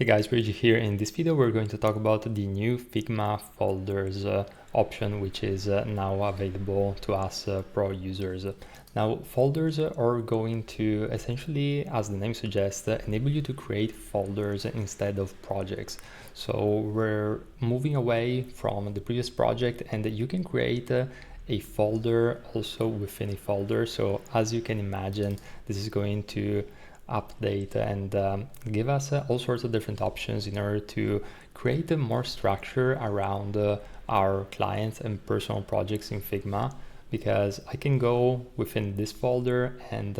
Hey guys, Reggie here. In this video we're going to talk about the new Figma Folders option, which is now available to us pro users. Now folders are going to essentially, as the name suggests, enable you to create folders instead of projects. So we're moving away from the previous project, and you can create a folder also within a folder. So as you can imagine, this is going to update and give us all sorts of different options in order to create more structure around our clients and personal projects in Figma, because I can go within this folder and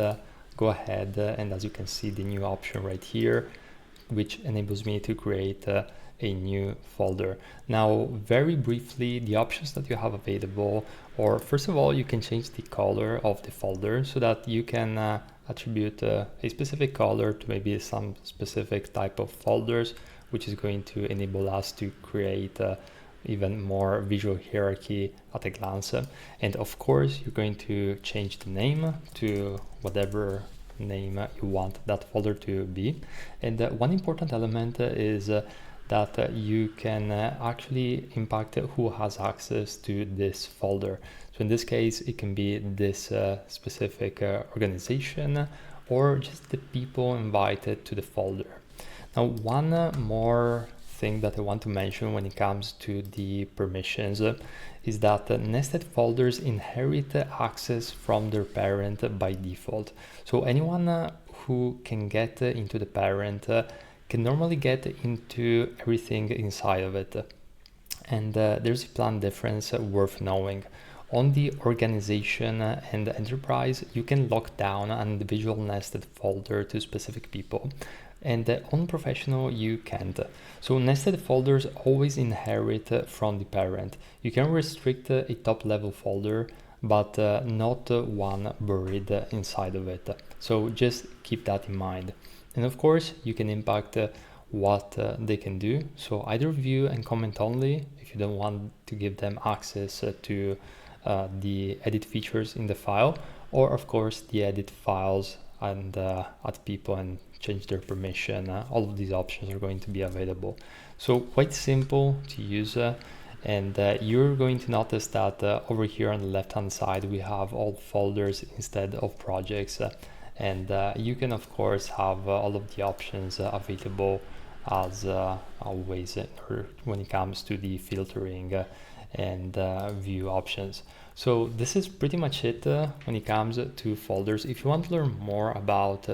go ahead and, as you can see, the new option right here, which enables me to create a new folder. Now, very briefly, the options that you have available, or first of all, you can change the color of the folder so that you can attribute a specific color to maybe some specific type of folders, which is going to enable us to create even more visual hierarchy at a glance. And of course, you're going to change the name to whatever name you want that folder to be. And one important element is that you can actually impact who has access to this folder. So in this case, it can be this specific organization or just the people invited to the folder. Now, one more thing that I want to mention when it comes to the permissions is that nested folders inherit access from their parent by default. So anyone who can get into the parent can normally get into everything inside of it. And there's a planned difference worth knowing. On the organization and enterprise, you can lock down an individual nested folder to specific people. And on professional, you can't. So nested folders always inherit from the parent. You can restrict a top level folder, but not one buried inside of it. So just keep that in mind. And of course, you can impact what they can do. So either view and comment only if you don't want to give them access to the edit features in the file, or of course the edit files and add people and change their permission. All of these options are going to be available. So quite simple to use. And you're going to notice that over here on the left hand side we have all folders instead of projects. And you can of course have all of the options available as always when it comes to the filtering and view options. So this is pretty much it when it comes to folders. If you want to learn more about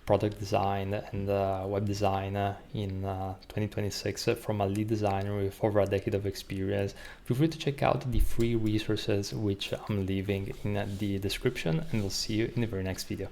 product design and web design in 2026 from a lead designer with over a decade of experience, feel free to check out the free resources which I'm leaving in the description, and we'll see you in the very next video.